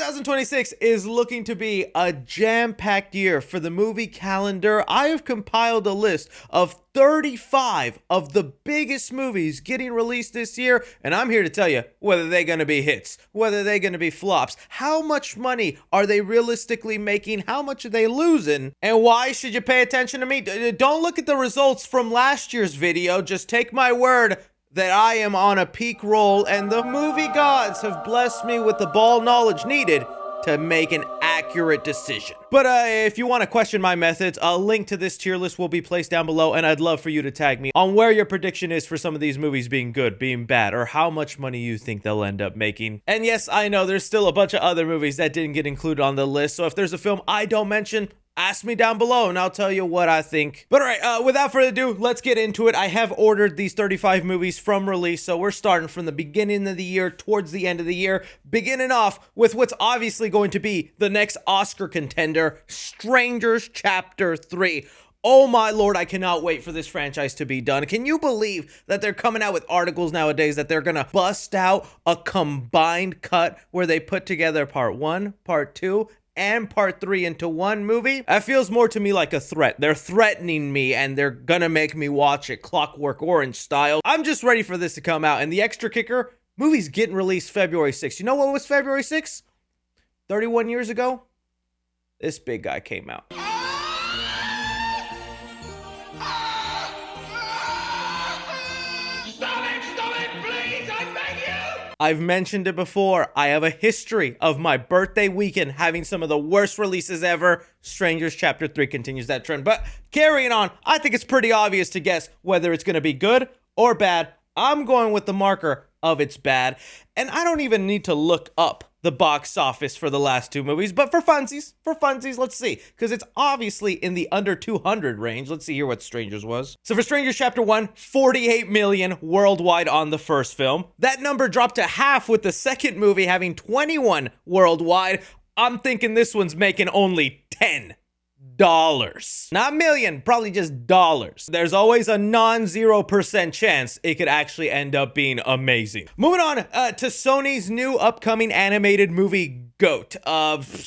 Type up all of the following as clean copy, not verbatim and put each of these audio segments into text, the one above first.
2026 is looking to be a jam-packed year for the movie calendar. I have compiled a list of 35 of the biggest movies getting released this year, and I'm here to tell you whether they're going to be hits, whether they're going to be flops, how much money are they realistically making, how much are they losing, and why should you pay attention to me? Don't look at the results from last year's video, just take my word that I am on a peak roll, and the movie gods have blessed me with the ball knowledge needed to make an accurate decision. But if you want to question my methods, a link to this tier list will be placed down below, and I'd love for you to tag me on where your prediction is for some of these movies being good, being bad, or how much money you think they'll end up making. And yes, I know there's still a bunch of other movies that didn't get included on the list, so if there's a film I don't mention, ask me down below and I'll tell you what I think. But alright, without further ado, let's get into it. I have ordered these 35 movies from release, so we're starting from the beginning of the year towards the end of the year, beginning off with what's obviously going to be the next Oscar contender, Strangers Chapter 3. Oh my lord, I cannot wait for this franchise to be done. Can you believe that they're coming out with articles nowadays that they're gonna bust out a combined cut where they put together part 1, part 2, and part 3 into one movie? That feels more to me like a threat. They're threatening me and they're gonna make me watch it Clockwork Orange style. I'm just ready for this to come out. And the extra kicker, movie's getting released February 6th. You know what was February 6th? 31 years ago? This big guy came out. I've mentioned it before, I have a history of my birthday weekend having some of the worst releases ever. Strangers Chapter 3 continues that trend. But carrying on, I think it's pretty obvious to guess whether it's going to be good or bad. I'm going with the marker of it's bad. And I don't even need to look up the box office for the last two movies, but for funsies, let's see, because it's obviously in the under 200 range. Let's see here what Strangers was. So for Strangers Chapter 1, 48 million worldwide on the first film. That number dropped to half with the second movie having 21 worldwide. I'm thinking this one's making only $10. Not million, probably just dollars. There's always a non-0% chance it could actually end up being amazing. Moving on to Sony's new upcoming animated movie, Goat.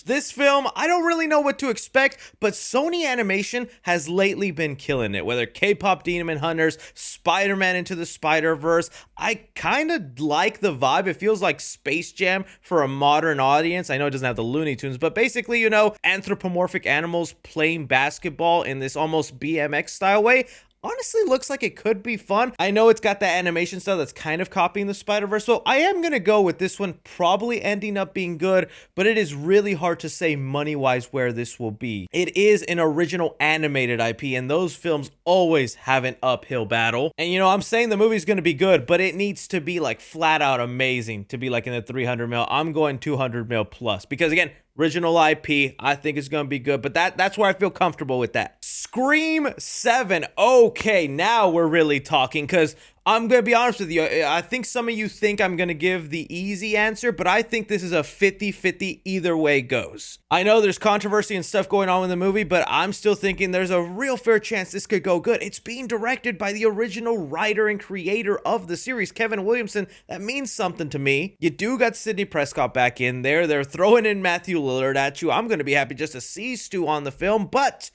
This film, I don't really know what to expect, but Sony Animation has lately been killing it. Whether K-pop Demon Hunters, Spider-Man Into the Spider-Verse, I kind of like the vibe. It feels like Space Jam for a modern audience. I know it doesn't have the Looney Tunes, but basically, you know, anthropomorphic animals playing basketball in this almost BMX style way. Honestly, looks like it could be fun. I know it's got that animation style that's kind of copying the Spider-Verse, so I am going to go with this one probably ending up being good, but it is really hard to say money-wise where this will be. It is an original animated IP, and those films always have an uphill battle. And you know, I'm saying the movie's going to be good, but it needs to be like flat out amazing to be like in the 300 mil. I'm going 200 mil plus, because again, original IP, I think it's going to be good, but that's where I feel comfortable with that. Scream 7. Okay, now we're really talking, because I'm going to be honest with you. I think some of you think I'm going to give the easy answer, but I think this is a 50-50 either way goes. I know there's controversy and stuff going on in the movie, but I'm still thinking there's a real fair chance this could go good. It's being directed by the original writer and creator of the series, Kevin Williamson. That means something to me. You do got Sidney Prescott back in there. They're throwing in Matthew Lillard at you. I'm going to be happy just to see Stu on the film, but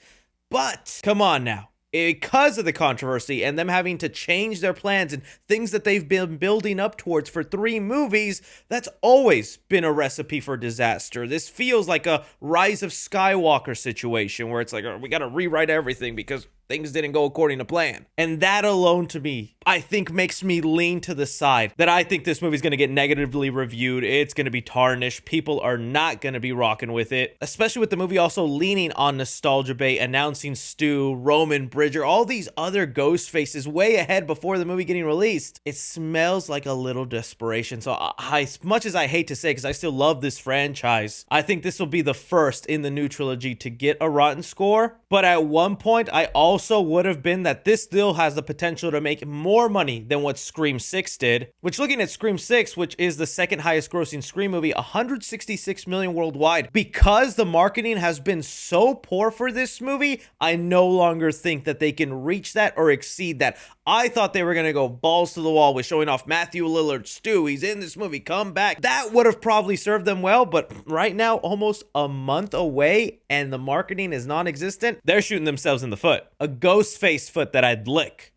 come on now. Because of the controversy and them having to change their plans and things that they've been building up towards for 3 movies, that's always been a recipe for disaster. This feels like a Rise of Skywalker situation where it's like, oh, we got to rewrite everything because things didn't go according to plan. And that alone to me, I think makes me lean to the side that I think this movie's going to get negatively reviewed. It's going to be tarnished. People are not going to be rocking with it, especially with the movie also leaning on nostalgia bait, announcing Stu, Roman Bridger, all these other ghost faces way ahead before the movie getting released. It smells like a little desperation. So as much as I hate to say, because I still love this franchise, I think this will be the first in the new trilogy to get a rotten score. But at one point, I also also would have been that this still has the potential to make more money than what Scream 6 did, which, looking at Scream 6, which is the second highest grossing Scream movie, 166 million worldwide. Because the marketing has been so poor for this movie, I no longer think that they can reach that or exceed that. I thought they were going to go balls to the wall with showing off Matthew Lillard. Stu, he's in this movie, come back. That would have probably served them well, but right now, almost a month away, and the marketing is non-existent, they're shooting themselves in the foot. A ghost face foot that I'd lick.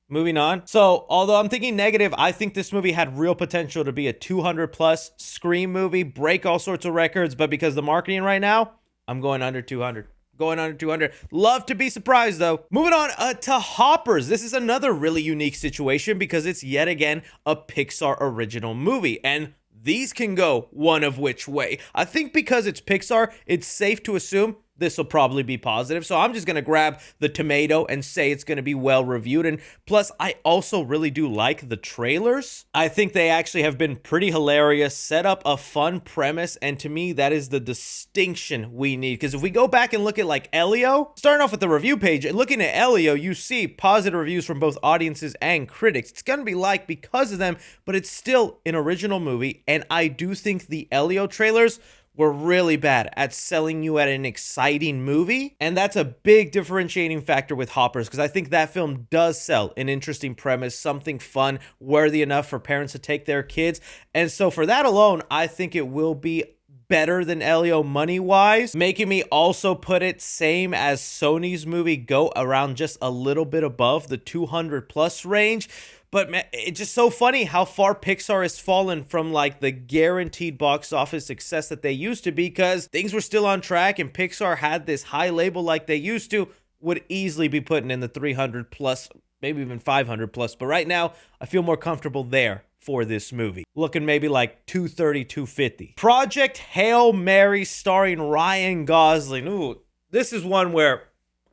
Moving on. So, although I'm thinking negative, I think this movie had real potential to be a 200 plus Scream movie, break all sorts of records, but because the marketing right now, I'm going under 200. Going under 200. Love to be surprised, though. Moving on to Hoppers. This is another really unique situation because it's yet again a Pixar original movie, and these can go one of which way. I think because it's Pixar, it's safe to assume this will probably be positive. So I'm just going to grab the tomato and say it's going to be well reviewed. And plus, I also really do like the trailers. I think they actually have been pretty hilarious, set up a fun premise. And to me, that is the distinction we need. Because if we go back and look at like Elio, starting off with the review page and looking at Elio, you see positive reviews from both audiences and critics. It's going to be liked because of them, but it's still an original movie. And I do think the Elio trailers were really bad at selling you at an exciting movie. And that's a big differentiating factor with Hoppers, because I think that film does sell an interesting premise, something fun, worthy enough for parents to take their kids. And so for that alone, I think it will be better than Elio money-wise, making me also put it same as Sony's movie, go around just a little bit above the 200 plus range. But man, it's just so funny how far Pixar has fallen from like the guaranteed box office success that they used to be, because things were still on track and Pixar had this high label like they used to, would easily be putting in the 300 plus, maybe even 500 plus. But right now, I feel more comfortable there for this movie. Looking maybe like 230, 250. Project Hail Mary starring Ryan Gosling. Ooh, this is one where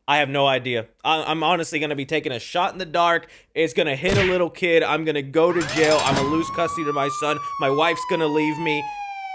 I have no idea. I'm honestly going to be taking a shot in the dark. It's going to hit a little kid. I'm going to go to jail. I'm going to lose custody to my son. My wife's going to leave me.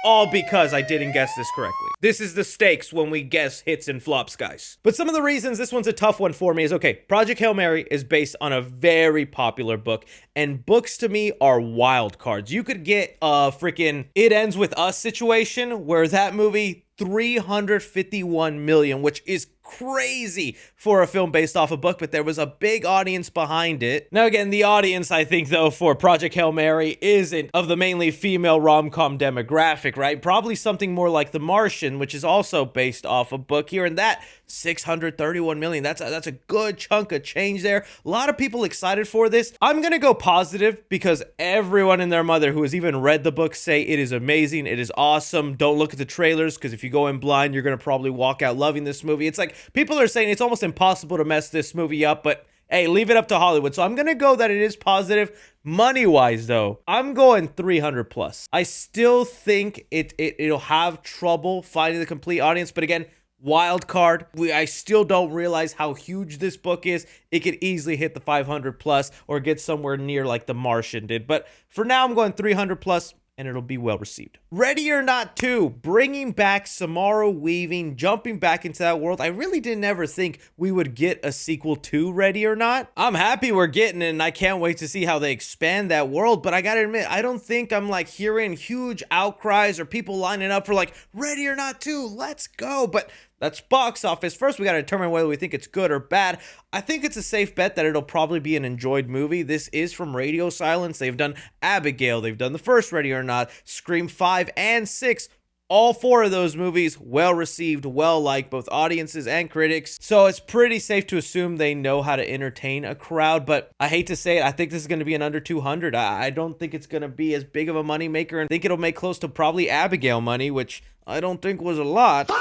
All because I didn't guess this correctly. This is the stakes when we guess hits and flops, guys. But some of the reasons this one's a tough one for me is, okay, Project Hail Mary is based on a very popular book, and books to me are wild cards. You could get a freaking It Ends With Us situation where that movie 351 million, which is crazy for a film based off a book, but there was a big audience behind it. Now again, the audience, I think though, for Project Hail Mary isn't of the mainly female rom-com demographic, right? Probably something more like The Martian, which is also based off a book here, and that 631 million. That's a good chunk of change there. A lot of people excited for this. I'm gonna go positive because everyone and their mother who has even read the book say it is amazing, it is awesome. Don't look at the trailers, because if you go in blind, you're gonna probably walk out loving this movie. It's like people are saying it's almost impossible to mess this movie up, but hey, leave it up to Hollywood. So I'm gonna go that it is positive. Money-wise, though, I'm going 300 plus. I still think it'll have trouble finding the complete audience, but again, wild card. I still don't realize how huge this book is. It could easily hit the 500 plus or get somewhere near like The Martian did. But for now, I'm going 300 plus, and it'll be well received. Ready or Not 2, bringing back Samara Weaving, jumping back into that world. I really didn't ever think we would get a sequel to Ready or Not. I'm happy we're getting it, and I can't wait to see how they expand that world, but I gotta admit, I don't think I'm like hearing huge outcries or people lining up for like, Ready or Not 2, let's go. But that's box office. First, we got to determine whether we think it's good or bad. I think it's a safe bet that it'll probably be an enjoyed movie. This is from Radio Silence. They've done Abigail. They've done the first Ready or Not, Scream 5 and 6. All four of those movies well received, well liked, both audiences and critics. So it's pretty safe to assume they know how to entertain a crowd. But I hate to say it, I think this is going to be an under 200. I don't think it's going to be as big of a moneymaker, and I think it'll make close to probably Abigail money, which I don't think was a lot.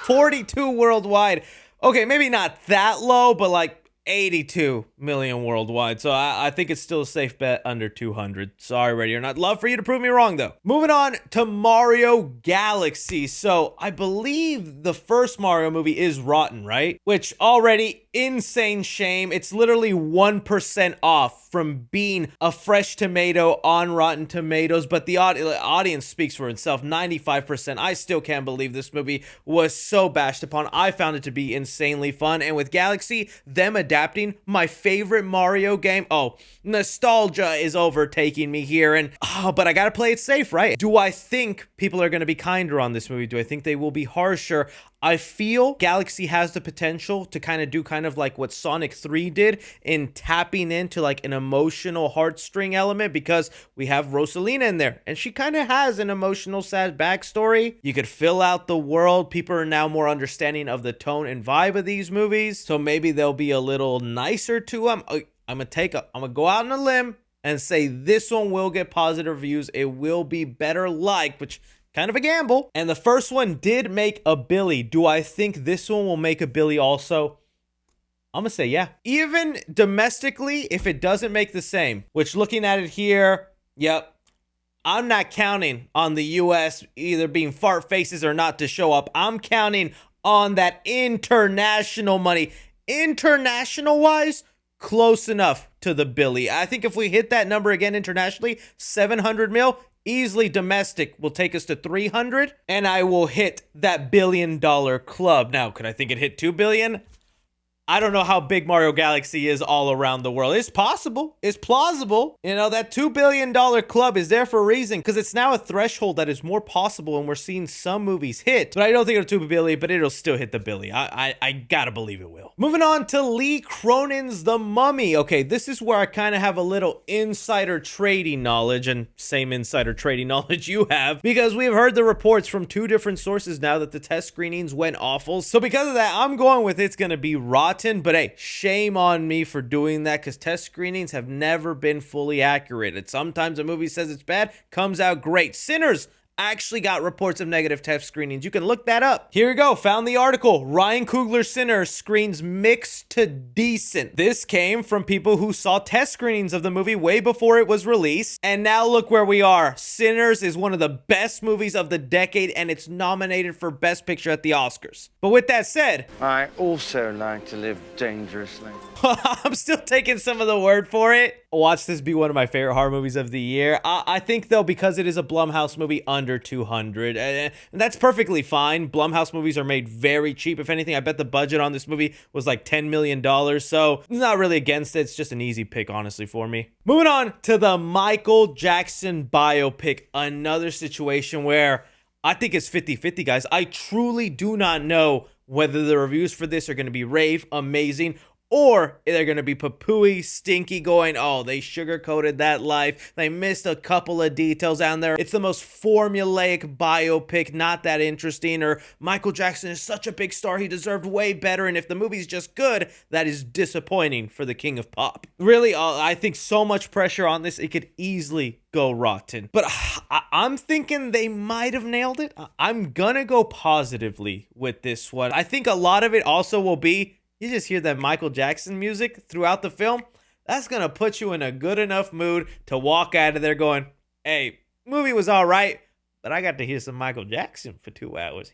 42 worldwide. Okay, maybe not that low, but like 82 million worldwide. So I think it's still a safe bet under 200. Sorry, Ready or Not. Love for you to prove me wrong, though. Moving on to Mario Galaxy. So I believe the first Mario movie is rotten, right? Which already insane shame. It's literally 1% off from being a fresh tomato on Rotten Tomatoes, but the audience speaks for itself. 95%. I still can't believe this movie was so bashed upon. I found it to be insanely fun, and with Galaxy, them adapting my favorite Mario game, oh, nostalgia is overtaking me here, and but I gotta play it safe, right? Do I think people are gonna be kinder on this movie? Do I think they will be harsher? I feel Galaxy has the potential to kind of like what Sonic 3 did in tapping into like an emotional heartstring element, because we have Rosalina in there and she kind of has an emotional sad backstory. You could fill out the world. People are now more understanding of the tone and vibe of these movies, so maybe they'll be a little nicer to them. I'm gonna go out on a limb and say this one will get positive reviews. It will be better liked, which kind of a gamble. And the first one did make a Billy. Do I think this one will make a Billy also? I'm gonna say yeah. Even domestically, if it doesn't make the same, which looking at it here, yep, I'm not counting on the US either being fart faces or not to show up. I'm counting on that international money. International wise, close enough to the Billy. I think if we hit that number again internationally, 700 mil, easily domestic will take us to 300, and I will hit that $1 billion club. Now, could I think it hit 2 billion? I don't know how big Mario Galaxy is all around the world. It's possible. It's plausible. You know, that $2 billion club is there for a reason, because it's now a threshold that is more possible, and we're seeing some movies hit. But I don't think it'll 2 billion, but it'll still hit the Billy. I gotta believe it will. Moving on to Lee Cronin's The Mummy. Okay, this is where I kind of have a little insider trading knowledge, and same insider trading knowledge you have, because we've heard the reports from 2 different sources now that the test screenings went awful. So because of that, I'm going with it's gonna be rotten. But hey, shame on me for doing that, because test screenings have never been fully accurate. And sometimes a movie says it's bad, comes out great. Sinners actually got reports of negative test screenings. You can look that up. Here we go. Found the article. Ryan Coogler's Sinner screens mixed to decent. This came from people who saw test screenings of the movie way before it was released. And now look where we are. Sinners is one of the best movies of the decade, and it's nominated for Best Picture at the Oscars. But with that said, I also like to live dangerously. I'm still taking some of the word for it. Watch this be one of my favorite horror movies of the year. I think, though, because it is a Blumhouse movie, under 200. And that's perfectly fine. Blumhouse movies are made very cheap. If anything, I bet the budget on this movie was like $10 million. So I'm not really against it. It's just an easy pick, honestly, for me. Moving on to the Michael Jackson biopic. Another situation where I think it's 50-50, guys. I truly do not know whether the reviews for this are going to be rave, amazing, or they're going to be poo-pooey, stinky, going, oh, they sugar-coated that life. They missed a couple of details down there. It's the most formulaic biopic, not that interesting. Or Michael Jackson is such a big star, he deserved way better. And if the movie's just good, that is disappointing for the king of pop. Really, I think so much pressure on this, it could easily go rotten. But I'm thinking they might have nailed it. I'm going to go positively with this one. I think a lot of it also will be, you just hear that Michael Jackson music throughout the film, that's going to put you in a good enough mood to walk out of there going, hey, movie was all right, but I got to hear some Michael Jackson for 2 hours.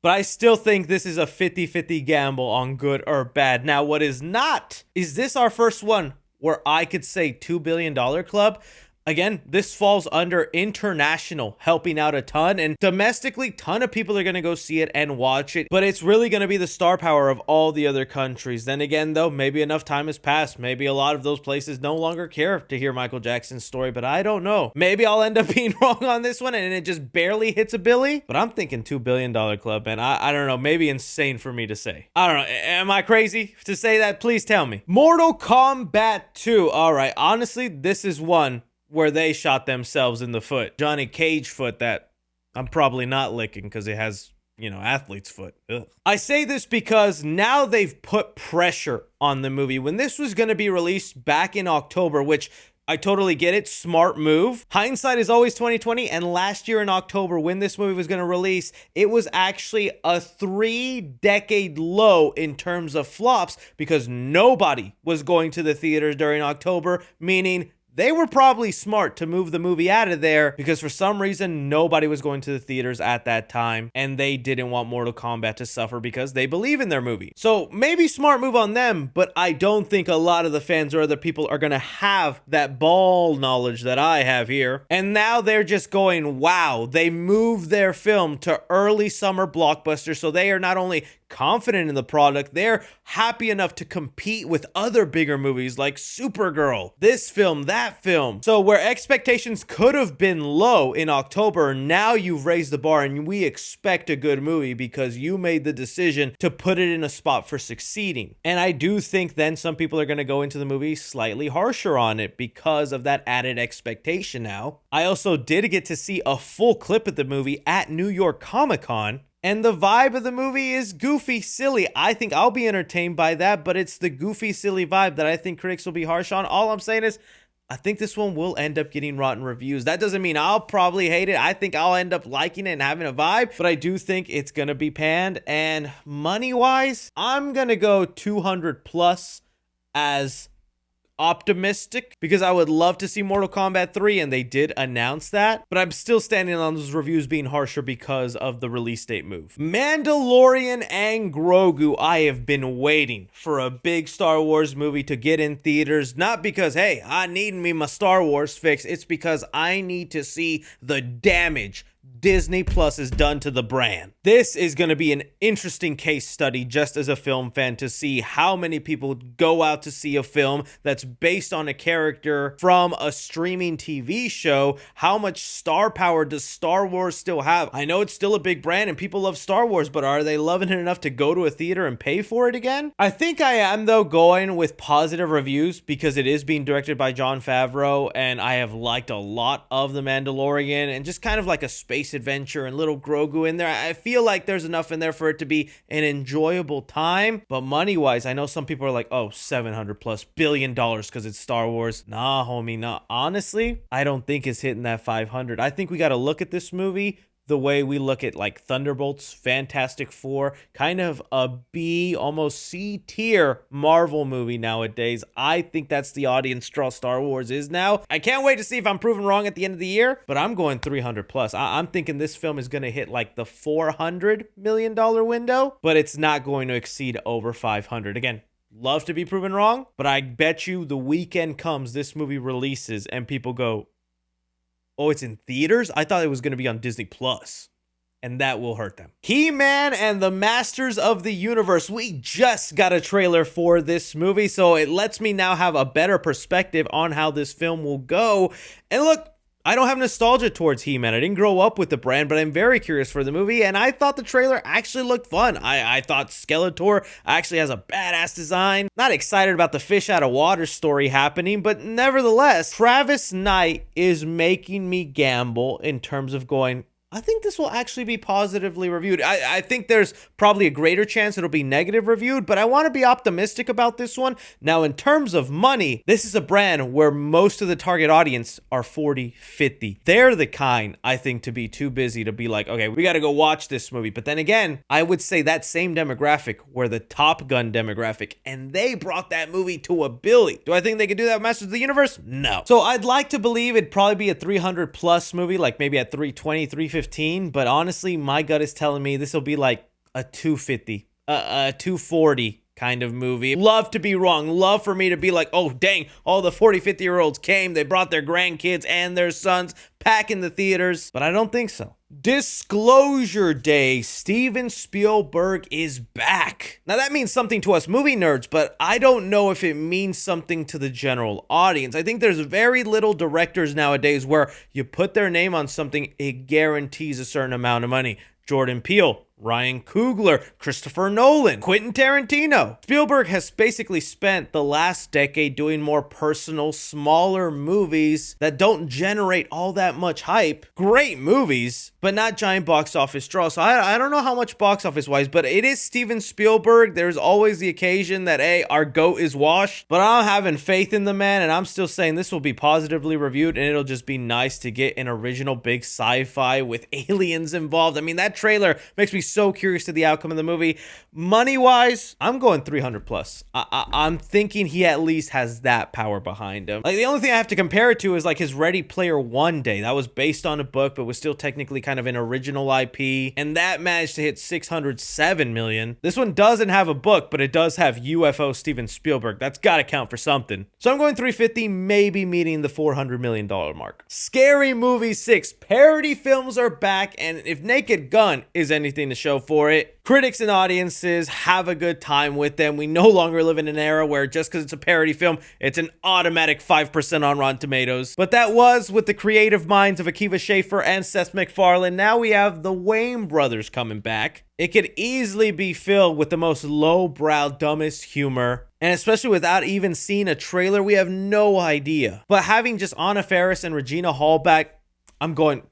But I still think this is a 50-50 gamble on good or bad. Now, what is not, is this our first one where I could say $2 billion club? Again, this falls under international, helping out a ton, and domestically, ton of people are going to go see it and watch it, but it's really going to be the star power of all the other countries. Then again, though, maybe enough time has passed. Maybe a lot of those places no longer care to hear Michael Jackson's story, but I don't know. Maybe I'll end up being wrong on this one and it just barely hits a Billy, but I'm thinking $2 billion club, man. I don't know, maybe insane for me to say. I don't know, am I crazy to say that? Please tell me. Mortal Kombat 2. All right, honestly, this is one where they shot themselves in the foot. Johnny Cage foot that I'm probably not licking because it has, you know, athlete's foot. Ugh. I say this because now they've put pressure on the movie. When this was going to be released back in October, which I totally get it, smart move. Hindsight is always 2020, and last year in October when this movie was going to release, it was actually a 3-decade low in terms of flops because nobody was going to the theaters during October, meaning they were probably smart to move the movie out of there because for some reason, nobody was going to the theaters at that time and they didn't want Mortal Kombat to suffer because they believe in their movie. So maybe smart move on them, but I don't think a lot of the fans or other people are going to have that ball knowledge that I have here. And now they're just going, wow, they moved their film to early summer blockbuster. So they are not only confident in the product, they're happy enough to compete with other bigger movies like Supergirl, this film, that film. So where expectations could have been low in October, now you've raised the bar and we expect a good movie because you made the decision to put it in a spot for succeeding. And I do think then some people are going to go into the movie slightly harsher on it because of that added expectation now. I also did get to see a full clip of the movie at New York Comic-Con. And the vibe of the movie is goofy, silly. I think I'll be entertained by that, but it's the goofy, silly vibe that I think critics will be harsh on. All I'm saying is, I think this one will end up getting rotten reviews. That doesn't mean I'll probably hate it. I think I'll end up liking it and having a vibe, but I do think it's going to be panned. And money-wise, I'm going to go 200 plus as optimistic because I would love to see Mortal Kombat 3 and they did announce that, but I'm still standing on those reviews being harsher because of the release date move. Mandalorian and Grogu, I have been waiting for a big Star Wars movie to get in theaters, not because, hey, I need me my Star Wars fix, it's because I need to see the damage Disney Plus has done to the brand. This is going to be an interesting case study just as a film fan to see how many people go out to see a film that's based on a character from a streaming TV show. How much star power does Star Wars still have? I know it's still a big brand and people love Star Wars, but are they loving it enough to go to a theater and pay for it again? I think I am, though, going with positive reviews because it is being directed by Jon Favreau and I have liked a lot of The Mandalorian and just kind of like a space adventure and little Grogu in there. I feel like there's enough in there for it to be an enjoyable time, but money wise, I know some people are like, oh, $700+ billion because it's Star Wars. Nah, homie, nah. Honestly, I don't think it's hitting that 500. I think we got to look at this movie the way we look at like Thunderbolts, Fantastic Four, kind of a B, almost C tier Marvel movie nowadays. I think that's the audience draw Star Wars is now. I can't wait to see if I'm proven wrong at the end of the year, but I'm going 300 plus. I'm thinking this film is going to hit like the $400 million window, but it's not going to exceed over 500. Again, love to be proven wrong, but I bet you the weekend comes, this movie releases and people go, oh, it's in theaters? I thought it was going to be on Disney Plus. And that will hurt them. He-Man and the Masters of the Universe. We just got a trailer for this movie, so it lets me now have a better perspective on how this film will go. And look, I don't have nostalgia towards He-Man. I didn't grow up with the brand, but I'm very curious for the movie, and I thought the trailer actually looked fun. I thought Skeletor actually has a badass design. Not excited about the fish out of water story happening, but nevertheless, Travis Knight is making me gamble in terms of going, I think this will actually be positively reviewed. I think there's probably a greater chance it'll be negative reviewed, but I want to be optimistic about this one. Now, in terms of money, this is a brand where most of the target audience are 40, 50. They're the kind, I think, to be too busy to be like, okay, we got to go watch this movie. But then again, I would say that same demographic were the Top Gun demographic, and they brought that movie to $1 billion. Do I think they could do that with Masters of the Universe? No. So I'd like to believe it'd probably be a 300 plus movie, like maybe at 320, 350. But honestly, my gut is telling me this will be like a 250, a 240 kind of movie. Love to be wrong. Love for me to be like, oh, dang, all the 40, 50-year-olds came. They brought their grandkids and their sons packing the theaters. But I don't think so. Disclosure Day. Steven Spielberg is back. Now that means something to us movie nerds, but I don't know if it means something to the general audience. I think there's very little directors nowadays where you put their name on something, it guarantees a certain amount of money. Jordan Peele, Ryan Coogler, Christopher Nolan, Quentin Tarantino. Spielberg has basically spent the last decade doing more personal, smaller movies that don't generate all that much hype. Great movies, but not giant box office draws. So I don't know how much box office wise, but it is Steven Spielberg. There's always the occasion that, hey, our goat is washed, but I'm having faith in the man, and I'm still saying this will be positively reviewed, and it'll just be nice to get an original big sci-fi with aliens involved. I mean, that trailer makes me so curious to the outcome of the movie. Money-wise, I'm going 300 plus. I'm thinking he at least has that power behind him. Like, the only thing I have to compare it to is like his Ready Player One day. That was based on a book, but was still technically kind of an original IP. And that managed to hit 607 million. This one doesn't have a book, but it does have UFO Steven Spielberg. That's got to count for something. So I'm going 350, maybe meeting the $400 million mark. Scary Movie 6. Parody films are back, and if Naked Gun is anything to show for it, critics and audiences have a good time with them. We no longer live in an era where just because it's a parody film, it's an automatic 5% on Rotten Tomatoes. But that was with the creative minds of Akiva Schaffer and Seth MacFarlane. Now we have the Wayans brothers coming back. It could easily be filled with the most lowbrow, dumbest humor. And especially without even seeing a trailer, we have no idea. But having just Anna Faris and Regina Hall back, I'm going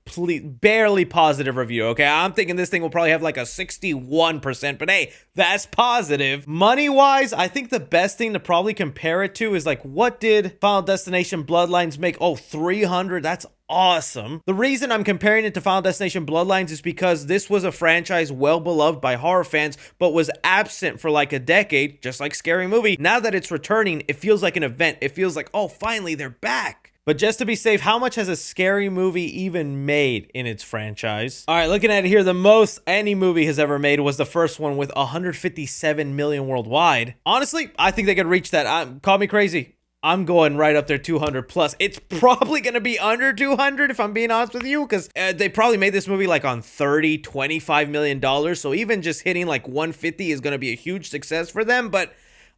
barely positive review, okay? I'm thinking this thing will probably have like a 61%, but hey, that's positive. Money-wise, I think the best thing to probably compare it to is like, what did Final Destination Bloodlines make? Oh, 300, that's awesome. The reason I'm comparing it to Final Destination Bloodlines is because this was a franchise well beloved by horror fans, but was absent for like a decade, just like Scary Movie. Now that it's returning, it feels like an event. It feels like, oh, finally, they're back. But just to be safe, how much has a Scary Movie even made in its franchise? All right, looking at it here, the most any movie has ever made was the first one with 157 million worldwide. Honestly, I think they could reach that. Call me crazy. I'm going right up there, 200 plus. It's probably going to be under 200 if I'm being honest with you, because they probably made this movie like on $25 million. So even just hitting like 150 is going to be a huge success for them. But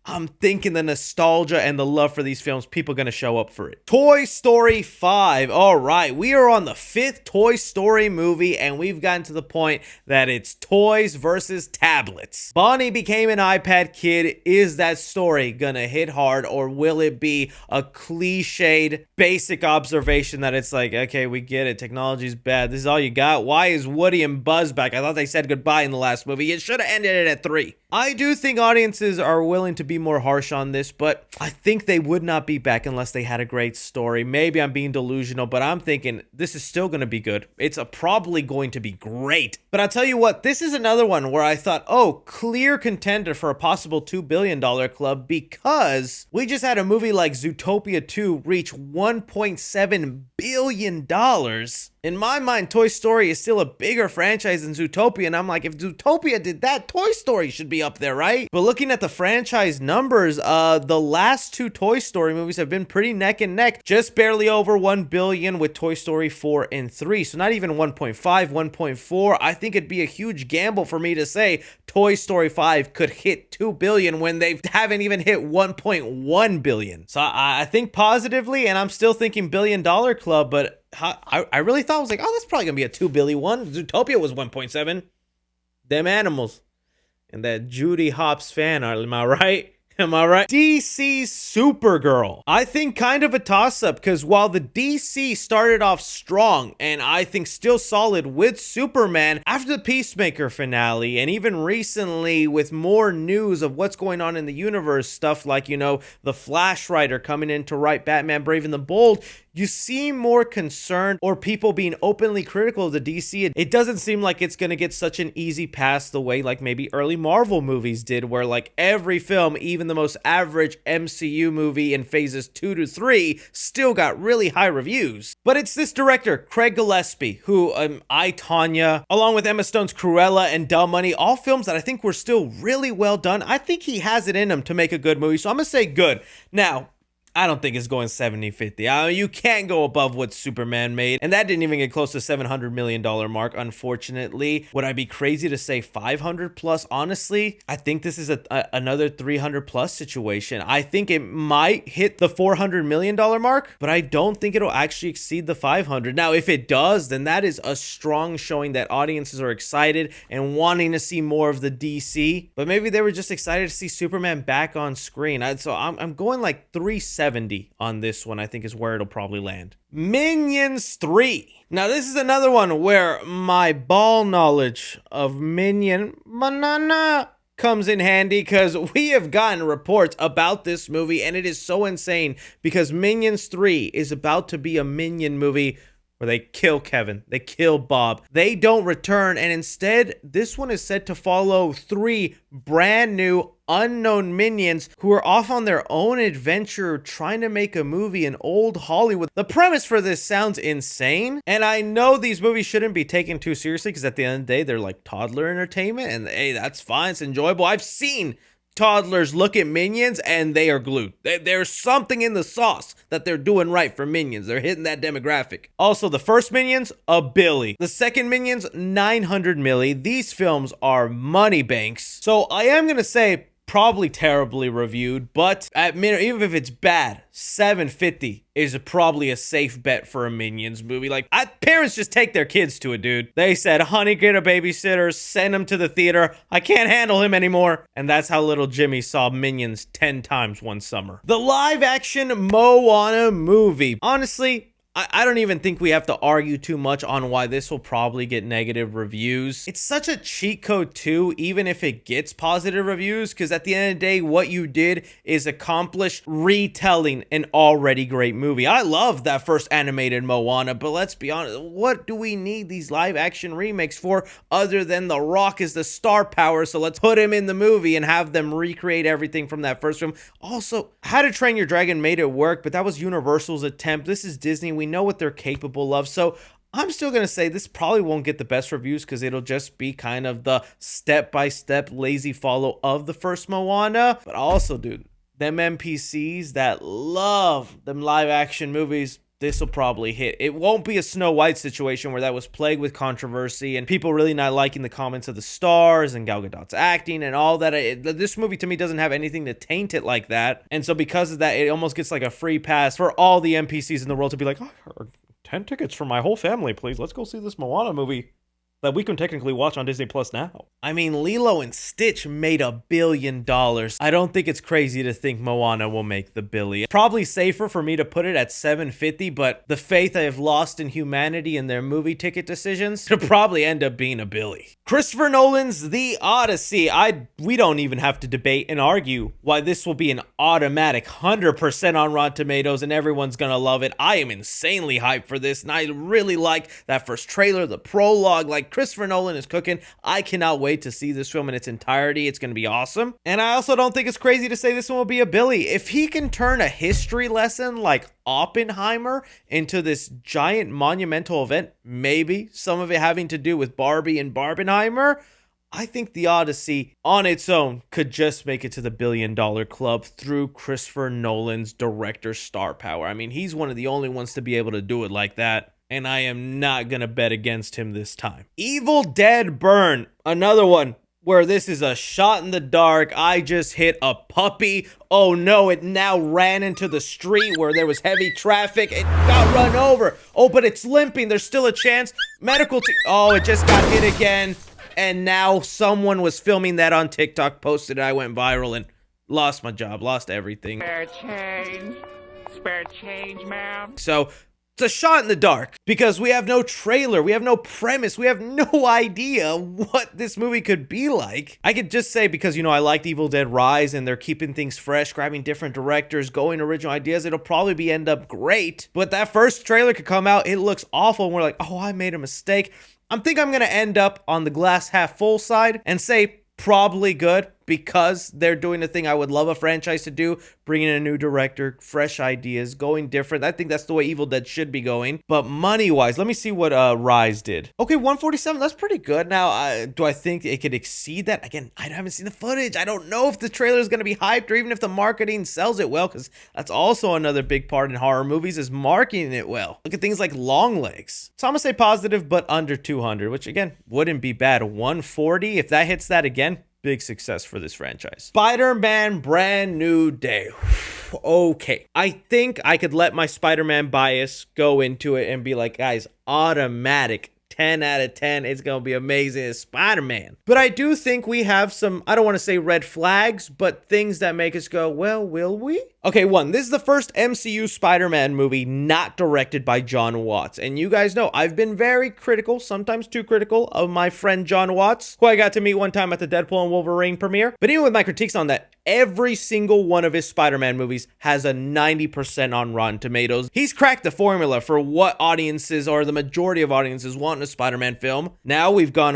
I'm thinking the nostalgia and the love for these films, people are going to show up for it. Toy Story 5. All right, we are on the 5th Toy Story movie, and we've gotten to the point that it's toys versus tablets. Bonnie became an iPad kid. Is that story going to hit hard, or will it be a cliched, basic observation that it's like, okay, we get it, technology's bad, this is all you got? Why is Woody and Buzz back? I thought they said goodbye in the last movie. It should have ended it at 3. I do think audiences are willing to be more harsh on this, but I think they would not be back unless they had a great story. Maybe I'm being delusional, but I'm thinking this is still going to be good. It's probably going to be great. But I'll tell you what, this is another one where I thought, oh, clear contender for a possible $2 billion club, because we just had a movie like Zootopia 2 reach $1.7 billion. In my mind, Toy Story is still a bigger franchise than Zootopia, and I'm like, if Zootopia did that, Toy Story should be up there, right? But looking at the franchise numbers, the last 2 Toy Story movies have been pretty neck and neck, just barely over 1 billion with Toy Story 4 and 3, so not even 1.5, 1.4. I think it'd be a huge gamble for me to say Toy Story 5 could hit 2 billion when they haven't even hit 1.1 billion. So I think positively, and I'm still thinking $1 billion club, but I really thought, I was like, oh, that's probably gonna be a 2 billion one. Zootopia was 1.7. Them animals. And that Judy Hopps fan art, am I right? Am I right? DC Supergirl. I think kind of a toss-up, because while the DC started off strong, and I think still solid with Superman, after the Peacemaker finale, and even recently with more news of what's going on in the universe, stuff like, you know, the Flash writer coming in to write Batman Brave and the Bold, you seem more concerned, or people being openly critical of the DC. It doesn't seem like it's going to get such an easy pass the way like maybe early Marvel movies did, where like every film, even the most average MCU movie in phases 2 to 3, still got really high reviews. But it's this director, Craig Gillespie, who I, Tonya, along with Emma Stone's Cruella and Dumb Money, all films that I think were still really well done. I think he has it in him to make a good movie, so I'm going to say good. Now, I don't think it's going 70-50. You can't go above what Superman made, and that didn't even get close to $700 million mark, unfortunately. Would I be crazy to say 500 plus? Honestly, I think this is another 300 plus situation. I think it might hit the $400 million mark, but I don't think it'll actually exceed the 500. Now, if it does, then that is a strong showing that audiences are excited and wanting to see more of the DC, but maybe they were just excited to see Superman back on screen. So I'm going like 370 on this one, I think is where it'll probably land. Minions 3. Now, this is another one where my ball knowledge of Minion Banana comes in handy, because we have gotten reports about this movie, and it is so insane because Minions 3 is about to be a Minion movie where they kill Kevin, they kill Bob. They don't return, and instead, this one is said to follow 3 brand new unknown minions who are off on their own adventure trying to make a movie in old Hollywood. The premise for this sounds insane, and I know these movies shouldn't be taken too seriously because at the end of the day, they're like toddler entertainment, and hey, that's fine, it's enjoyable. I've seen toddlers look at Minions and they are glued. There's something in the sauce that they're doing right for Minions. They're hitting that demographic. Also, the first Minions, $1 billion. The second Minions, $900 million. These films are money banks. So I am going to say probably terribly reviewed, but at minimum, even if it's bad, $750 is probably a safe bet for a Minions movie. Like, parents just take their kids to it, dude. They said, honey, get a babysitter, send him to the theater. I can't handle him anymore. And that's how little Jimmy saw Minions 10 times one summer. The live action Moana movie. Honestly, I don't even think we have to argue too much on why this will probably get negative reviews. It's such a cheat code too, even if it gets positive reviews, because at the end of the day, what you did is accomplish retelling an already great movie. I love that first animated Moana, but let's be honest, what do we need these live action remakes for other than The Rock is the star power, so let's put him in the movie and have them recreate everything from that first film. Also, How to Train Your Dragon made it work, but that was Universal's attempt. This is Disney. We know what they're capable of, so I'm still gonna say this probably won't get the best reviews because it'll just be kind of the step-by-step lazy follow of the first Moana. But also, dude, them NPCs that love them live action movies, this will probably hit. It won't be a Snow White situation where that was plagued with controversy and people really not liking the comments of the stars and Gal Gadot's acting and all that. This movie to me doesn't have anything to taint it like that. And so because of that, it almost gets like a free pass for all the NPCs in the world to be like, oh, 10 tickets for my whole family, please. Let's go see this Moana movie that we can technically watch on Disney Plus now. I mean, Lilo and Stitch made $1 billion. I don't think it's crazy to think Moana will make the billion. Probably safer for me to put it at $750, but the faith I have lost in humanity and their movie ticket decisions to probably end up being $1 billion. Christopher Nolan's The Odyssey. We don't even have to debate and argue why this will be an automatic 100% on Rotten Tomatoes and everyone's gonna love it. I am insanely hyped for this, and I really like that first trailer, the prologue. Like, Christopher Nolan is cooking. I cannot wait to see this film in its entirety. It's going to be awesome. And I also don't think it's crazy to say this one will be $1 billion. If he can turn a history lesson like Oppenheimer into this giant monumental event, maybe some of it having to do with Barbie and Barbenheimer, I think The Odyssey on its own could just make it to the $1 billion club through Christopher Nolan's director star power. I mean, he's one of the only ones to be able to do it like that. And I am not going to bet against him this time. Evil Dead Burn. Another one where this is a shot in the dark. I just hit a puppy. Oh no, it now ran into the street where there was heavy traffic. It got run over. Oh, but it's limping. There's still a chance. Medical team. Oh, it just got hit again. And now someone was filming that on TikTok, posted it. I went viral and lost my job, lost everything. Spare change, ma'am. So it's a shot in the dark because we have no trailer, we have no premise, we have no idea what this movie could be like. I could just say because, you know, I liked Evil Dead Rise and they're keeping things fresh, grabbing different directors, going original ideas, it'll probably end up great. But that first trailer could come out, it looks awful, and we're like, oh, I made a mistake. I think I'm going to end up on the glass half full side and say probably good because they're doing the thing I would love a franchise to do, bringing in a new director, fresh ideas, going different. I think that's the way Evil Dead should be going. But money-wise, let me see what Rise did. Okay, 147, that's pretty good. Now, do I think it could exceed that? Again, I haven't seen the footage. I don't know if the trailer is going to be hyped or even if the marketing sells it well, because that's also another big part in horror movies is marketing it well. Look at things like Longlegs. So I'm going to say positive, but under 200, which again, wouldn't be bad. 140, if that hits that again, big success for this franchise. Spider-Man Brand New Day. Okay. I think I could let my Spider-Man bias go into it and be like, guys, automatic 10 out of 10. It's going to be amazing as Spider-Man. But I do think we have some, I don't want to say red flags, but things that make us go, well, will we? Okay, one, this is the first MCU Spider-Man movie not directed by John Watts. And you guys know I've been very critical, sometimes too critical, of my friend John Watts, who I got to meet one time at the Deadpool and Wolverine premiere. But even with my critiques on that, every single one of his Spider-Man movies has a 90% on Rotten Tomatoes. He's cracked the formula for what audiences, or the majority of audiences, want in a Spider-Man film. Now we've gone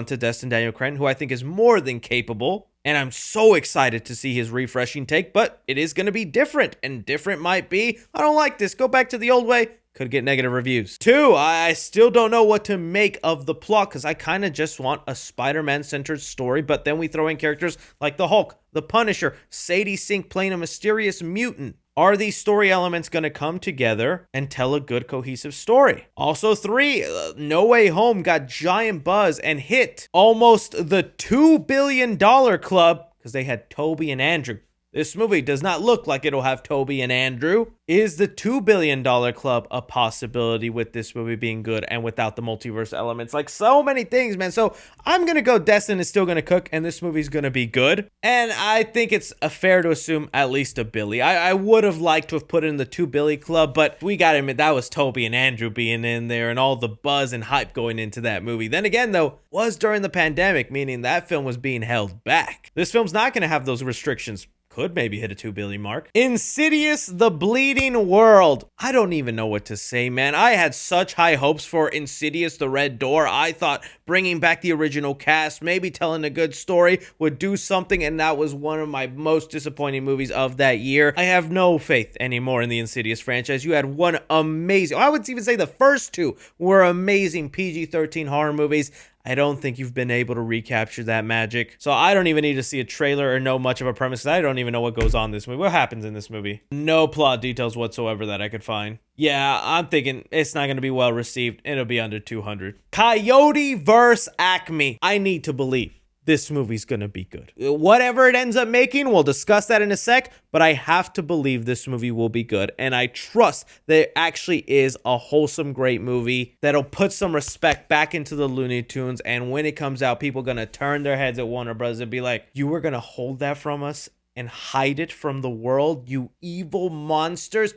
to Destin Daniel Cretton, who I think is more than capable. And I'm so excited to see his refreshing take, but it is going to be different. And different might be, I don't like this, go back to the old way. Could get negative reviews. 2, I still don't know what to make of the plot, because I kind of just want a Spider-Man centered story, but then we throw in characters like the Hulk, the Punisher, Sadie Sink playing a mysterious mutant. Are these story elements going to come together and tell a good cohesive story? Also 3, No Way Home got giant buzz and hit almost the $2 billion club because they had Toby and Andrew. This movie does not look like it'll have Toby and Andrew. Is the $2 billion club a possibility with this movie being good and without the multiverse elements? Like, so many things, man. So I'm going to go Destin is still going to cook, and this movie's going to be good. And I think it's fair to assume at least a Billy. I would have liked to have put in the 2 Billy club, but we got to admit that was Toby and Andrew being in there and all the buzz and hype going into that movie. Then again, though, was during the pandemic, meaning that film was being held back. This film's not going to have those restrictions. Could maybe hit a $2 billion mark. Insidious, The Bleeding World. I don't even know what to say, man. I had such high hopes for Insidious, The Red Door. I thought bringing back the original cast, maybe telling a good story would do something, and that was one of my most disappointing movies of that year. I have no faith anymore in the Insidious franchise. You had one amazing, I would even say the first 2 were amazing PG-13 horror movies. I don't think you've been able to recapture that magic. So I don't even need to see a trailer or know much of a premise. I don't even know what goes on in this movie. What happens in this movie? No plot details whatsoever that I could find. Yeah, I'm thinking it's not going to be well received. It'll be under 200. Coyote Vs ACME. I need to believe this movie's gonna be good. Whatever it ends up making, we'll discuss that in a sec, but I have to believe this movie will be good, and I trust that it actually is a wholesome, great movie that'll put some respect back into the Looney Tunes, and when it comes out, people gonna turn their heads at Warner Bros. And be like, you were gonna hold that from us and hide it from the world, you evil monsters?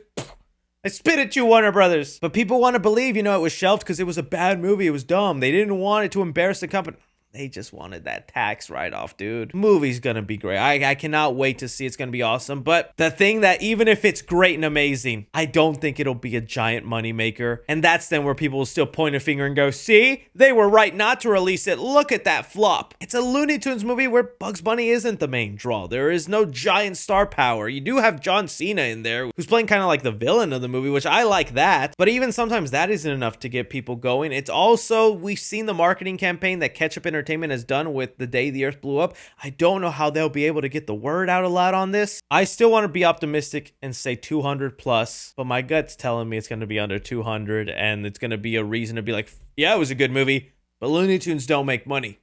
I spit at you, Warner Brothers. But people want to believe, it was shelved because it was a bad movie, it was dumb. They didn't want it to embarrass the company. They just wanted that tax write-off, dude. Movie's gonna be great. I cannot wait to see. It's gonna be awesome. But the thing that even if it's great and amazing, I don't think it'll be a giant moneymaker. And that's then where people will still point a finger and go, see, they were right not to release it. Look at that flop. It's a Looney Tunes movie where Bugs Bunny isn't the main draw. There is no giant star power. You do have John Cena in there, who's playing kind of like the villain of the movie, which I like that. But even sometimes that isn't enough to get people going. It's also, we've seen the marketing campaign that Ketchup Entertainment has done with The Day the Earth Blew Up. I don't know how they'll be able to get the word out a lot on this. I still want to be optimistic and say 200 plus, but my gut's telling me it's going to be under 200, and it's going to be a reason to be like, yeah, it was a good movie, but Looney Tunes don't make money.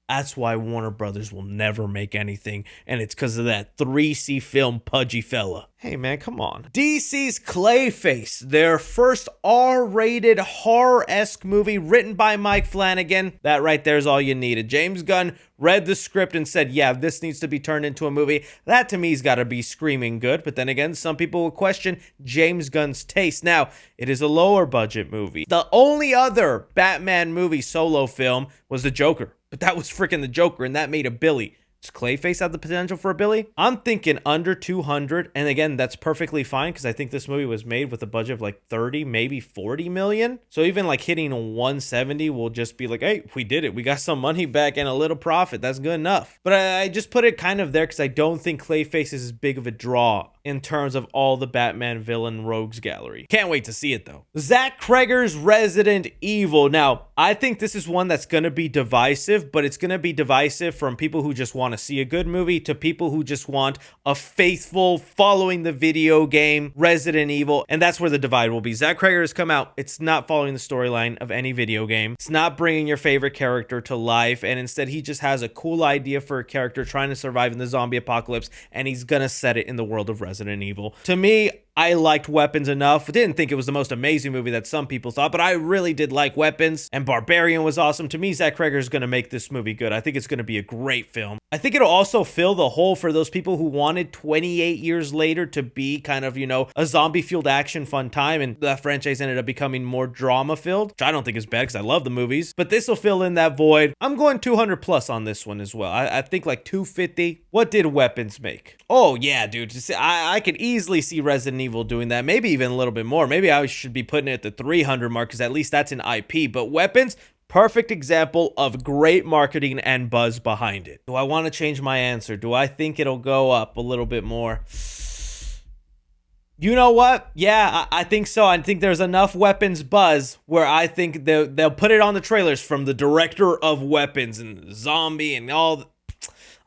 That's why Warner Brothers will never make anything, and it's because of that 3C film pudgy fella. Hey man, come on. DC's Clayface, their first R-rated horror-esque movie written by Mike Flanagan. That right there is all you needed. James Gunn read the script and said, yeah, this needs to be turned into a movie. That to me's got to be screaming good, but then again, some people will question James Gunn's taste. Now, it is a lower budget movie. The only other Batman movie solo film was The Joker. But that was freaking The Joker, and that made a Billy. Does Clayface have the potential for a Billy? I'm thinking under 200, and again, that's perfectly fine because I think this movie was made with a budget of like 30, maybe 40 million. So even like hitting 170 will just be like, hey, we did it. We got some money back and a little profit. That's good enough. But I just put it kind of there because I don't think Clayface is as big of a draw in terms of all the Batman villain rogues gallery. Can't wait to see it though. Zach Cregger's Resident Evil. Now, I think this is one that's going to be divisive, but it's going to be divisive from people who just want to see a good movie to people who just want a faithful, following the video game Resident Evil, and that's where the divide will be. Zach Cregger has come out. It's not following the storyline of any video game. It's not bringing your favorite character to life, and instead he just has a cool idea for a character trying to survive in the zombie apocalypse, and he's going to set it in the world of Resident Evil. To me, I liked Weapons enough. Didn't think it was the most amazing movie that some people thought, but I really did like Weapons, and Barbarian was awesome. To me, Zach Cregger is going to make this movie good. I think it's going to be a great film. I think it'll also fill the hole for those people who wanted 28 years later to be kind of, you know, a zombie-fueled action fun time, and that franchise ended up becoming more drama-filled, which I don't think is bad because I love the movies, but this will fill in that void. I'm going 200 plus on this one as well. I think like 250. What did Weapons make? Oh yeah, dude. I could easily see Resident Evil doing that. Maybe even a little bit more. Maybe I should be putting it at the 300 mark because at least that's an IP. But Weapons, perfect example of great marketing and buzz behind it. Do I want to change my answer? Do I think it'll go up a little bit more? You know what? Yeah, I think so. I think there's enough Weapons buzz where I think they'll put it on the trailers from the director of Weapons and Zombie and all.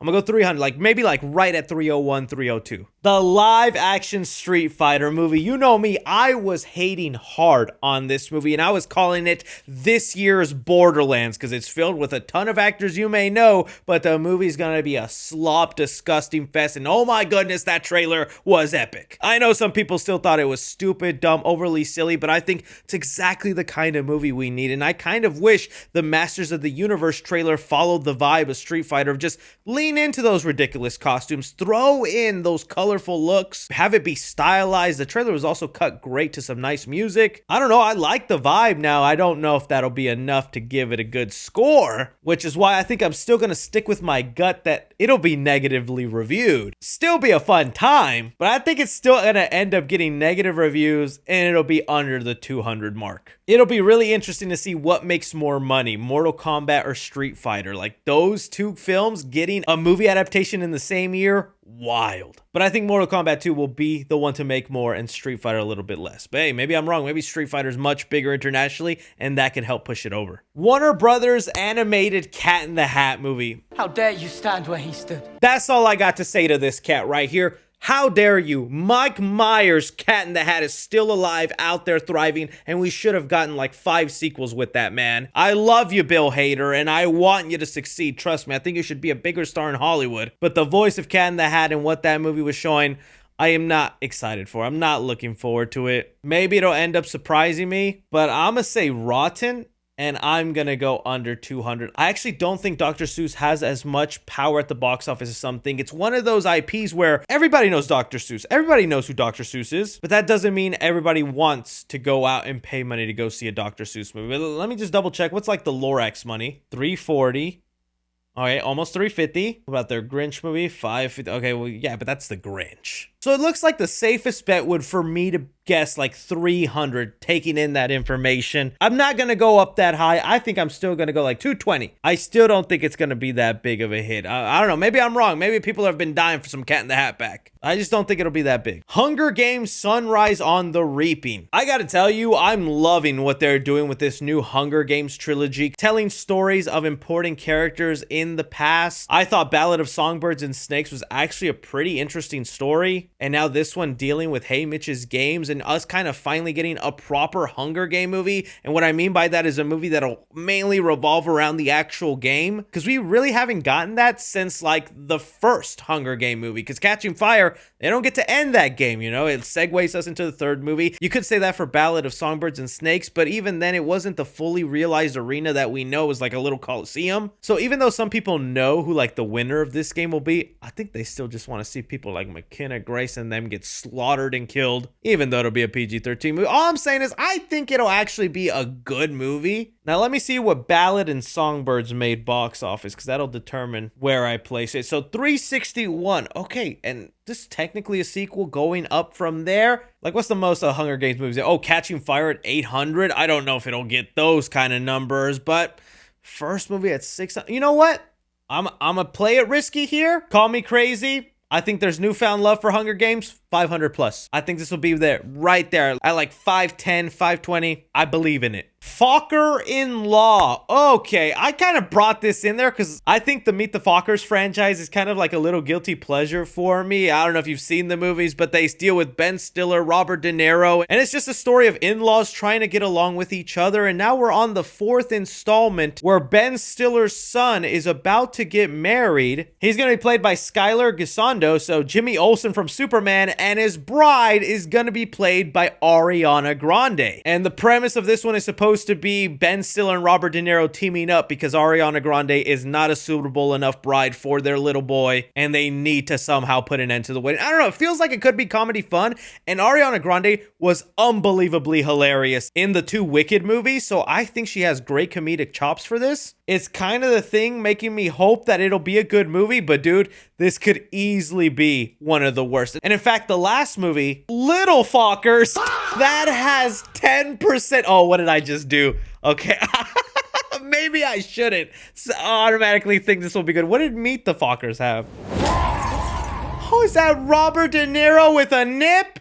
I'm gonna go 300, like maybe like right at 301, 302. The live action Street Fighter movie. You know me, I was hating hard on this movie and I was calling it this year's Borderlands because it's filled with a ton of actors you may know, but the movie's gonna be a slop, disgusting fest. And oh my goodness, that trailer was epic. I know some people still thought it was stupid, dumb, overly silly, but I think it's exactly the kind of movie we need. And I kind of wish the Masters of the Universe trailer followed the vibe of Street Fighter of just lean into those ridiculous costumes, throw in those colorful looks, have it be stylized. The trailer was also cut great to some nice music. I don't know, I like the vibe now. I don't know if that'll be enough to give it a good score, which is why I think I'm still gonna stick with my gut that it'll be negatively reviewed. Still be a fun time, but I think it's still gonna end up getting negative reviews and it'll be under the 200 mark. It'll be really interesting to see what makes more money, Mortal Kombat or Street Fighter. Like those two films getting a movie adaptation in the same year, wild. But I think Mortal Kombat 2 will be the one to make more and Street Fighter a little bit less. But hey, maybe I'm wrong. Maybe Street Fighter is much bigger internationally and that could help push it over. Warner Brothers animated Cat in the Hat movie. How dare you stand where he stood? That's all I got to say to this cat right here. How dare you? Mike Myers' Cat in the Hat is still alive, out there thriving, and we should have gotten like 5 sequels with that, man. I love you, Bill Hader, and I want you to succeed. Trust me, I think you should be a bigger star in Hollywood. But the voice of Cat in the Hat and what that movie was showing, I am not excited for. I'm not looking forward to it. Maybe it'll end up surprising me, but I'm gonna say rotten. And I'm gonna go under 200. I actually don't think Dr. Seuss has as much power at the box office as some think. It's one of those IPs where everybody knows Dr. Seuss. Everybody knows who Dr. Seuss is, but that doesn't mean everybody wants to go out and pay money to go see a Dr. Seuss movie. But let me just double check. What's like the Lorax money? 340. Okay, almost 350. What about their Grinch movie? 550. Okay, well, yeah, but that's the Grinch. So it looks like the safest bet would for me to guess like 300, taking in that information. I'm not going to go up that high. I think I'm still going to go like 220. I still don't think it's going to be that big of a hit. I don't know. Maybe I'm wrong. Maybe people have been dying for some Cat in the Hat back. I just don't think it'll be that big. Hunger Games Sunrise on the Reaping. I got to tell you, I'm loving what they're doing with this new Hunger Games trilogy, telling stories of important characters in the past. I thought Ballad of Songbirds and Snakes was actually a pretty interesting story. And now this one dealing with Hey Mitch's Games and us kind of finally getting a proper Hunger Game movie. And what I mean by that is a movie that'll mainly revolve around the actual game, because we really haven't gotten that since like the first Hunger Game movie, because Catching Fire, they don't get to end that game, you know. It segues us into the third movie. You could say that for Ballad of Songbirds and Snakes, but even then it wasn't the fully realized arena that we know is like a little coliseum. So even though some people know who like the winner of this game will be, I think they still just want to see people like McKenna Grace and them get slaughtered and killed, even though it'll be a PG-13 movie. All I'm saying is I think it'll actually be a good movie. Now let me see what Ballad and Songbirds made box office, because that'll determine where I place it. So 361. Okay, and this is technically a sequel going up from there. Like, what's the most Hunger Games movies? Oh, Catching Fire at 800. I don't know if it'll get those kind of numbers, but first movie at 600. You know what? I'm gonna play it risky here. Call me crazy. I think there's newfound love for Hunger Games, 500 plus. I think this will be there, right there, at like 510, 520. I believe in it. Focker-in-Law. Okay, I kind of brought this in there because I think the Meet the Fockers franchise is kind of like a little guilty pleasure for me. I don't know if you've seen the movies, but they deal with Ben Stiller, Robert De Niro, and it's just a story of in-laws trying to get along with each other. And now we're on the 4th installment where Ben Stiller's son is about to get married. He's going to be played by Skylar Gisondo, so Jimmy Olsen from Superman, and his bride is going to be played by Ariana Grande. And the premise of this one is supposed to be Ben Stiller and Robert De Niro teaming up because Ariana Grande is not a suitable enough bride for their little boy, and they need to somehow put an end to the wedding. I don't know, it feels like it could be comedy fun, and Ariana Grande was unbelievably hilarious in the 2 Wicked movies, so I think she has great comedic chops for this. It's kind of the thing making me hope that it'll be a good movie, but dude, this could easily be one of the worst. And in fact, the last movie, Little Fockers, that has 10%. Oh, what did I just do? Okay. Maybe I shouldn't automatically think this will be good. What did Meet the Fockers have? Oh, is that Robert De Niro with a nip?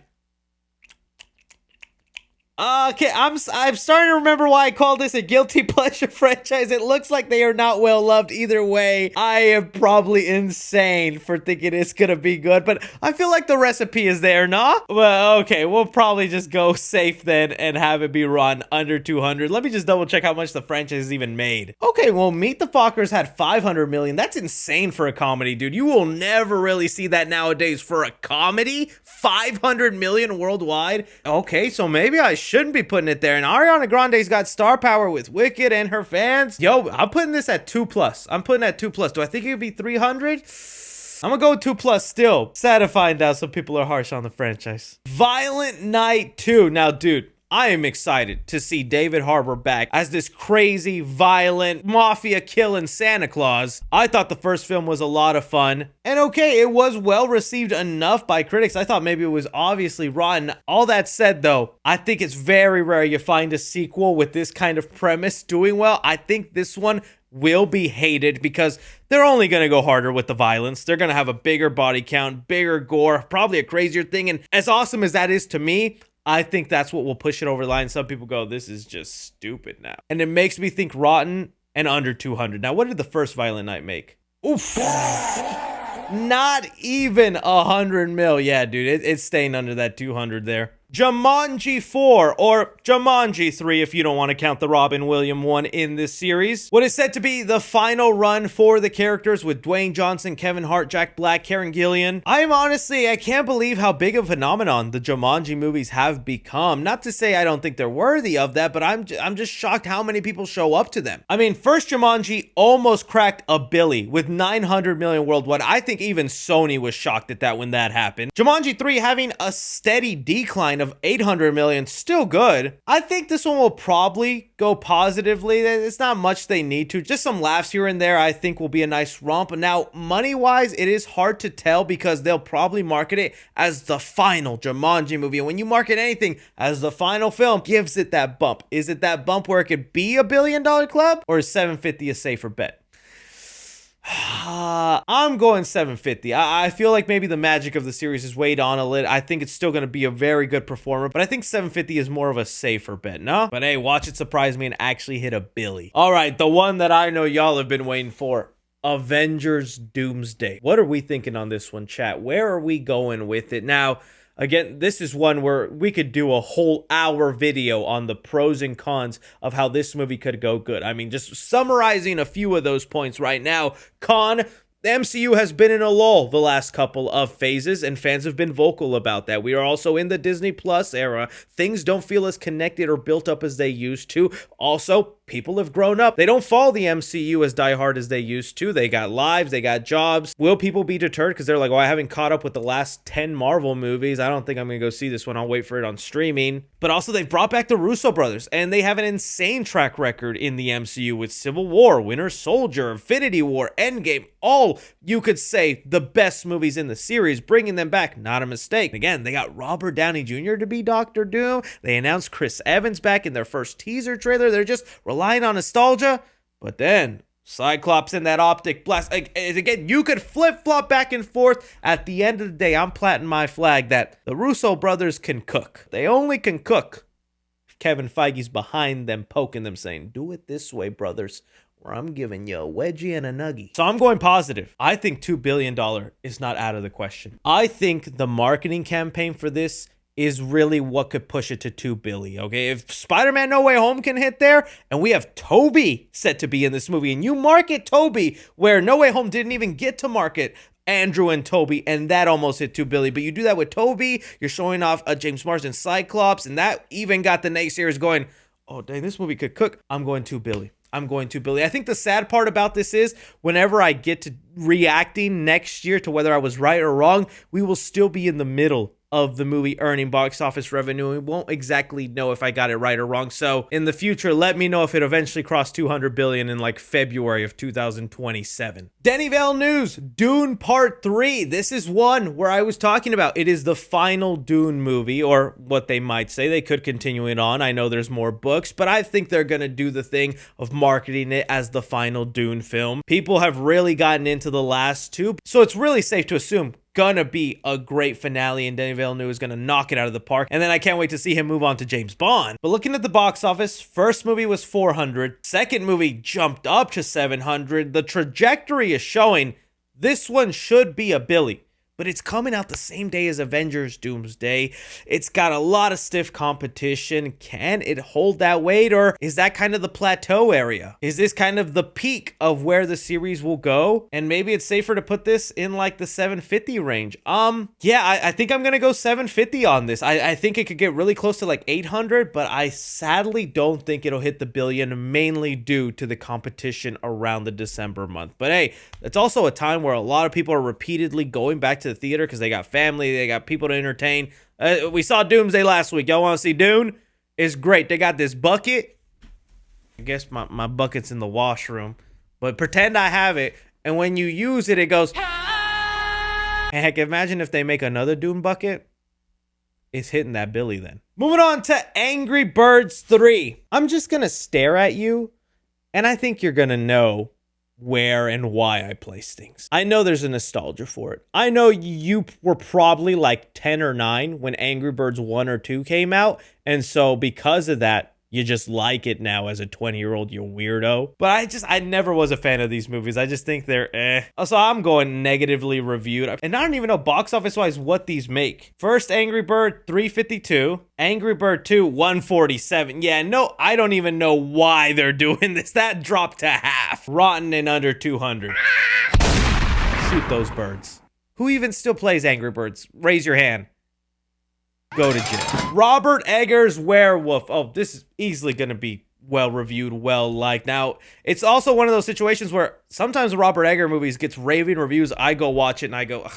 Okay, I'm starting to remember why I called this a guilty pleasure franchise. It looks like they are not well loved either way. I am probably insane for thinking it's gonna be good, but I feel like the recipe is there, nah? Well, okay, we'll probably just go safe then and have it be run under 200. Let me just double check how much the franchise has even made. Okay, well, Meet the Fockers had 500 million. That's insane for a comedy, dude. You will never really see that nowadays for a comedy. 500 million worldwide. Okay, so maybe I shouldn't be putting it there. And Ariana Grande's got star power with Wicked and her fans. Yo, I'm putting this at 2+. I'm putting it at 2+. Do I think it would be 300? I'm gonna go 2+ still. Sad to find out some people are harsh on the franchise. Violent Night 2. Now, dude, I am excited to see David Harbour back as this crazy, violent, mafia-killing Santa Claus. I thought the first film was a lot of fun. And okay, it was well received enough by critics. I thought maybe it was obviously rotten. All that said, though, I think it's very rare you find a sequel with this kind of premise doing well. I think this one will be hated because they're only going to go harder with the violence. They're going to have a bigger body count, bigger gore, probably a crazier thing. And as awesome as that is to me, I think that's what will push it over the line. Some people go, this is just stupid now. And it makes me think rotten and under 200. Now, what did the first Violent Night make? Oof. Not even 100 mil. Yeah, dude, it's staying under that 200 there. Jumanji 4, or Jumanji 3 if you don't want to count the Robin Williams one in this series. What is said to be the final run for the characters with Dwayne Johnson, Kevin Hart, Jack Black, Karen Gillan. I can't believe how big of a phenomenon the Jumanji movies have become. Not to say I don't think they're worthy of that, but I'm just shocked how many people show up to them. I mean, first Jumanji almost cracked a billy with 900 million worldwide. I think even Sony was shocked at that when that happened. Jumanji 3 having a steady decline of 800 million, still good. I think this one will probably go positively. It's not much they need to. Just some laughs here and there I think will be a nice romp. Now, money-wise, it is hard to tell because they'll probably market it as the final Jumanji movie. And when you market anything as the final film, gives it that bump. Is it that bump where it could be a $1 billion club? Or is 750 a safer bet? I'm going 750. I feel like maybe the magic of the series is weighed on a little. I think it's still going to be a very good performer, but I think 750 is more of a safer bet, no? But hey, watch it surprise me and actually hit a billy. All right, the one that I know y'all have been waiting for. Avengers Doomsday. What are we thinking on this one, chat? Where are we going with it? Now, again, this is one where we could do a whole hour video on the pros and cons of how this movie could go good. I mean, just summarizing a few of those points right now. Con, the MCU has been in a lull the last couple of phases, and fans have been vocal about that. We are also in the Disney Plus era. Things don't feel as connected or built up as they used to. Also, people have grown up. They don't follow the MCU as diehard as they used to. They got lives, they got jobs. Will people be deterred because they're like, well, I haven't caught up with the last 10 Marvel movies. I don't think I'm going to go see this one. I'll wait for it on streaming. But also, they've brought back the Russo brothers, and they have an insane track record in the MCU with Civil War, Winter Soldier, Infinity War, Endgame, all, you could say, the best movies in the series. Bringing them back, not a mistake. Again, they got Robert Downey Jr. to be Doctor Doom. They announced Chris Evans back in their first teaser trailer. They're just relying on nostalgia, but then Cyclops in that optic blast. Again, you could flip-flop back and forth. At the end of the day, I'm planting my flag that the Russo brothers can cook. They only can cook if Kevin Feige's behind them, poking them, saying, do it this way, brothers, or I'm giving you a wedgie and a nuggie. So I'm going positive. I think $2 billion is not out of the question. I think the marketing campaign for this is really what could push it to $2 billion, okay? If Spider-Man No Way Home can hit there, and we have Tobey set to be in this movie, and you market Tobey where No Way Home didn't even get to market Andrew and Tobey, and that almost hit $2 billion. But you do that with Tobey, you're showing off James Marsden Cyclops, and that even got the naysayers going, oh, dang, this movie could cook. I'm going $2 billion. I'm going $2 billion. I think the sad part about this is whenever I get to reacting next year to whether I was right or wrong, we will still be in the middle of the movie earning box office revenue. We won't exactly know if I got it right or wrong. So in the future, let me know if it eventually crossed 200 billion in like February of 2027. Dennyvale news, Dune Part 3. This is one where I was talking about. It is the final Dune movie, or what they might say. They could continue it on. I know there's more books, but I think they're going to do the thing of marketing it as the final Dune film. People have really gotten into the last two, so it's really safe to assume gonna be a great finale, and Denis Villeneuve is gonna knock it out of the park. And then I can't wait to see him move on to James Bond. But looking at the box office, first movie was 400, second movie jumped up to 700. The trajectory is showing this one should be a Billy, but it's coming out the same day as Avengers Doomsday. It's got a lot of stiff competition. Can it hold that weight, or is that kind of the plateau area? Is this kind of the peak of where the series will go? And maybe it's safer to put this in like the 750 range. Yeah, I think I'm gonna go 750 on this. I think it could get really close to like 800, but I sadly don't think it'll hit the billion, mainly due to the competition around the December month. But hey, it's also a time where a lot of people are repeatedly going back to the theater because they got family, they got people to entertain. We saw Doomsday last week. Y'all want to see Dune? It's great. They got this bucket. I guess my bucket's in the washroom, but pretend I have it, and when you use it, it goes. Heck, imagine if they make another Dune bucket. It's hitting that Billy then. Moving on to Angry Birds 3. I'm just gonna stare at you, and I think you're gonna know where and why I place things. I know there's a nostalgia for it. I know you were probably like 10 or 9 when Angry Birds 1 or 2 came out, and so because of that, you just like it now as a 20-year-old, you weirdo. But I never was a fan of these movies. I just think they're eh. So I'm going negatively reviewed. And I don't even know box office-wise what these make. First Angry Bird, 352. Angry Bird 2, 147. Yeah, no, I don't even know why they're doing this. That dropped to half. Rotten and under 200. Shoot those birds. Who even still plays Angry Birds? Raise your hand. Go to jail. Robert Eggers' Werewolf. Oh, this is easily going to be well reviewed, well liked. Now, it's also one of those situations where sometimes the Robert Eggers movies gets raving reviews. I go watch it and I go,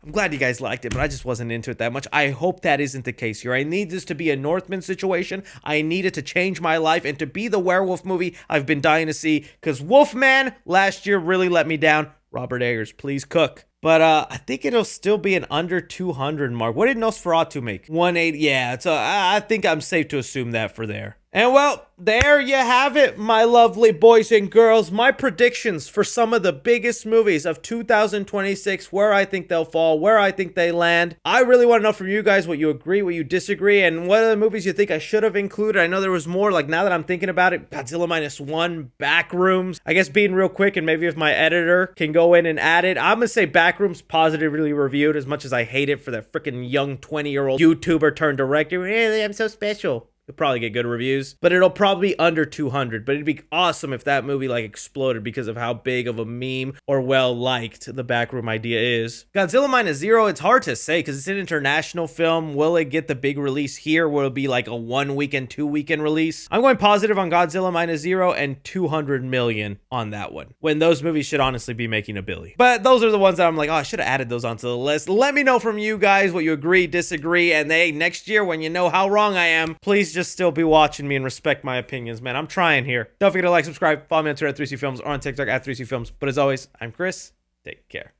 I'm glad you guys liked it, but I just wasn't into it that much. I hope that isn't the case here. I need this to be a Northman situation. I need it to change my life and to be the werewolf movie I've been dying to see, because Wolfman last year really let me down. Robert Eggers, please cook. But I think it'll still be an under 200 mark. What did Nosferatu make? 180. Yeah, so I think I'm safe to assume that for there. And well, there you have it, my lovely boys and girls. My predictions for some of the biggest movies of 2026, where I think they'll fall, where I think they land. I really want to know from you guys what you agree, what you disagree, and what are the movies you think I should have included. I know there was more, like now that I'm thinking about it, Godzilla -1, Backrooms. I guess being real quick, and maybe if my editor can go in and add it, I'm going to say Backrooms positively reviewed, as much as I hate it for that freaking young 20-year-old YouTuber turned director. Really, I'm so special. It'll probably get good reviews, but it'll probably be under 200. But it'd be awesome if that movie like exploded because of how big of a meme or well liked the Backroom idea is. Godzilla -0, it's hard to say because it's an international film. Will it get the big release here? Will it be like a 1 weekend, 2 weekend release? I'm going positive on Godzilla -0 and 200 million on that one, when those movies should honestly be making a billy. But those are the ones that I'm like, oh, I should have added those onto the list. Let me know from you guys what you agree, disagree, and hey, next year when you know how wrong I am, please just still be watching me and respect my opinions, man. I'm trying here. Don't forget to like, subscribe, follow me on Twitter at 3C Films or on TikTok at 3C Films. But as always, I'm Chris. Take care.